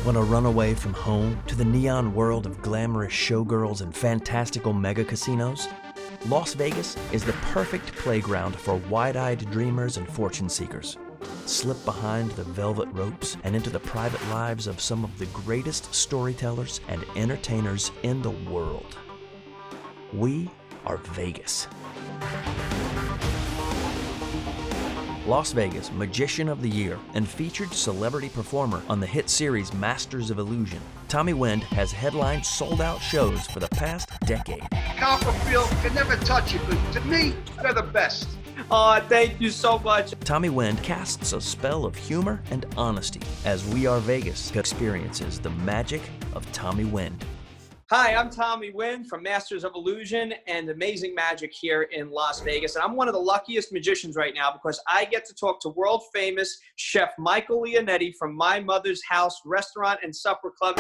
Want to run away from home to the neon world of glamorous showgirls and fantastical mega casinos? Las Vegas is the perfect playground for wide-eyed dreamers and fortune seekers. Slip behind the velvet ropes and into the private lives of some of the greatest storytellers and entertainers in the world. We are Vegas. Las Vegas Magician of the Year and featured celebrity performer on the hit series Masters of Illusion, Tommy Wind has headlined sold-out shows for the past decade. Copperfield can never touch it, but to me, they're the best. Oh, thank you so much. Tommy Wind casts a spell of humor and honesty as WeRVegas experiences the magic of Tommy Wind. Hi, I'm Tommy Wind from Masters of Illusion and Amazing Magic here in Las Vegas. And I'm one of the luckiest magicians right now because I get to talk to world famous chef Michael Leonetti from My Mother's House Restaurant and Supper Club.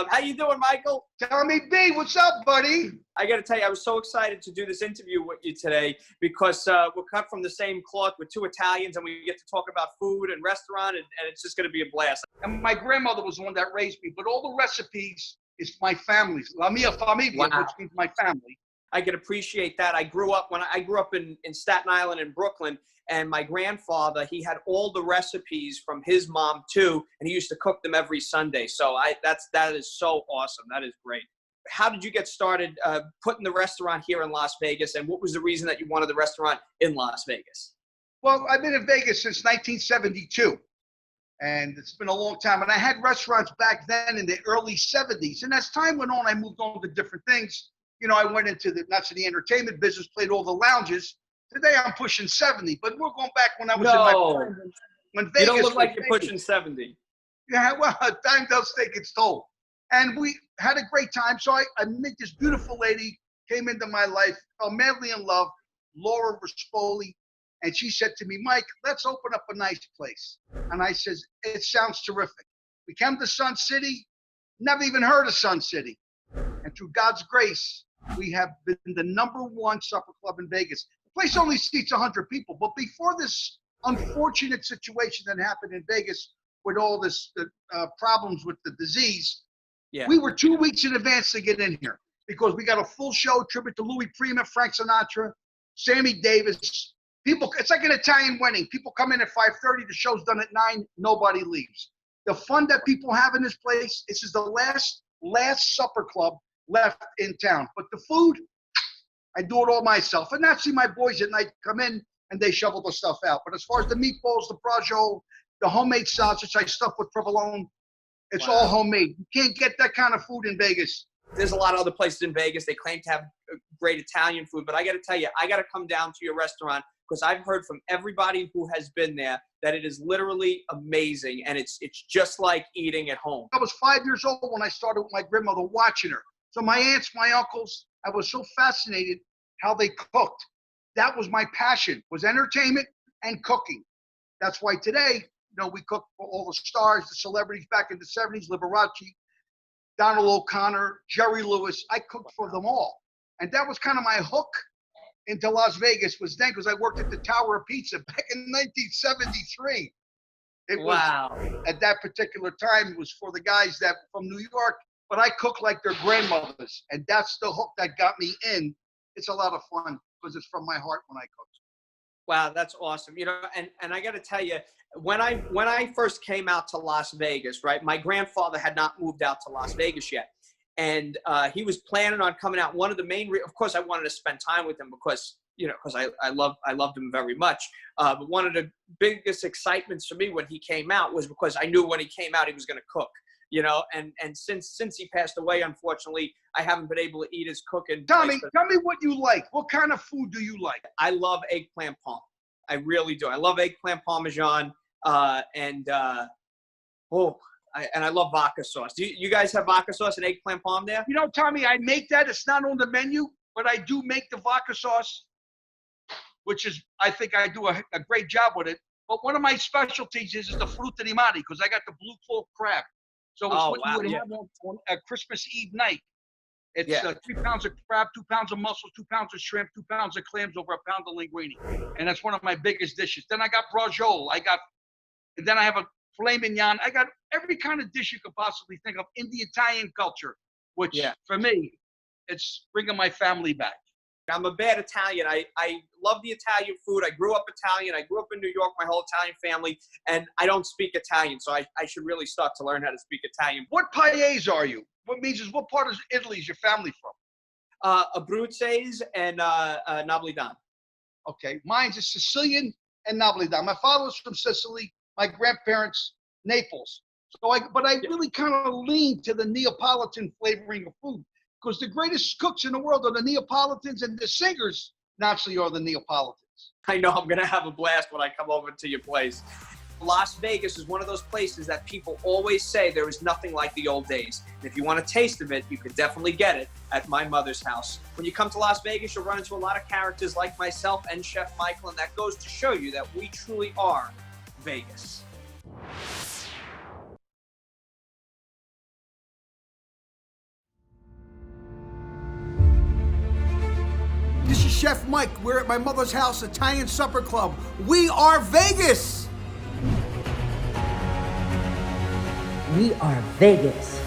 How you doing, Michael? Tommy B, what's up, buddy? I got to tell you, I was so excited to do this interview with you today because we're cut from the same cloth with two Italians, and we get to talk about food and restaurant, and it's just going to be a blast. And my grandmother was the one that raised me, but all the recipes is my family's. La mia familia, Wow. which means my family. I can appreciate that. I grew up in Staten Island in Brooklyn, and my grandfather, he had all the recipes from his mom too, and he used to cook them every Sunday. So that is so awesome. That is great. How did you get started putting the restaurant here in Las Vegas, and what was the reason that you wanted the restaurant in Las Vegas? Well, I've been in Vegas since 1972, and it's been a long time. And I had restaurants back then in the early 70s, and as time went on, I moved on to different things. You know, I went into the entertainment business, played all the lounges. Today I'm pushing 70, but we're going back when I was in my prime, when Vegas. You don't look like was you're Vegas. pushing 70. Yeah, well, time does take its toll. And we had a great time. So I met this beautiful lady, came into my life, fell madly in love, Laura Rispoli. And she said to me, Mike, let's open up a nice place. And I says, it sounds terrific. We came to Sun City, never even heard of Sun City. And through God's grace, we have been the #1 supper club in Vegas. The place only seats 100 people. But before this unfortunate situation that happened in Vegas with all this problems with the disease, Yeah. we were 2 weeks in advance to get in here because we got a full show, tribute to Louis Prima, Frank Sinatra, Sammy Davis. People, it's like an Italian wedding. People come in at 5:30, the show's done at 9, nobody leaves. The fun that people have in this place, this is the last supper club left in town. But the food, I do it all myself. And naturally, my boys at night come in and they shovel the stuff out. But as far as the meatballs, the braciole, the homemade sausage I stuff with provolone, it's all homemade. You can't get that kind of food in Vegas. There's a lot of other places in Vegas. They claim to have great Italian food, but I got to tell you, I got to come down to your restaurant because I've heard from everybody who has been there that it is literally amazing, and it's just like eating at home. I was 5 years old when I started with my grandmother watching her. So my aunts, my uncles, I was so fascinated how they cooked. That was my passion, was entertainment and cooking. That's why today, we cook for all the stars, the celebrities back in the 70s, Liberace, Donald O'Connor, Jerry Lewis. I cooked for them all. And that was kind of my hook into Las Vegas was then because I worked at the Tower of Pizza back in 1973. It Wow. was, at that particular time, it was for the guys that from New York, but I cook like their grandmothers. And that's the hook that got me in. It's a lot of fun because it's from my heart when I cook. Wow, that's awesome. And I got to tell you, when I first came out to Las Vegas, right, my grandfather had not moved out to Las Vegas yet. And he was planning on coming out. One of the main, of course, I wanted to spend time with him because I loved him very much. But one of the biggest excitements for me when he came out was because I knew when he came out, he was going to cook. And since he passed away, unfortunately, I haven't been able to eat his cooking. Tommy, tell me what you like. What kind of food do you like? I love eggplant parm. I really do. I love eggplant parmesan, and I love vodka sauce. Do you guys have vodka sauce and eggplant parm there? Tommy, I make that. It's not on the menu, but I do make the vodka sauce, which is, I think I do a great job with it. But one of my specialties is the fruta di mare because I got the blue cloak crab. So it's what you would have on a Christmas Eve night. It's Yeah. 3 pounds of crab, 2 pounds of mussels, 2 pounds of shrimp, 2 pounds of clams over a pound of linguine. And that's one of my biggest dishes. Then I got braciole. And then I have a filet mignon. I got every kind of dish you could possibly think of in the Italian culture, which for me, it's bringing my family back. I'm a bad Italian. I love the Italian food. I grew up Italian. I grew up in New York, my whole Italian family, and I don't speak Italian, so I should really start to learn how to speak Italian. What paese are you? What part of Italy is your family from? Abruzzese and Napolitan. Okay, mine's a Sicilian and Napolitan. My father was from Sicily. My grandparents, Naples. But I really kind of lean to the Neapolitan flavoring of food because the greatest cooks in the world are the Neapolitans, and the singers naturally are the Neapolitans. I know I'm going to have a blast when I come over to your place. Las Vegas is one of those places that people always say there is nothing like the old days. And if you want a taste of it, you can definitely get it at my mother's house. When you come to Las Vegas, you'll run into a lot of characters like myself and Chef Michael, and that goes to show you that we truly are Vegas. This is Chef Mike. We're at my mother's house, Italian Supper Club. We are Vegas! We are Vegas.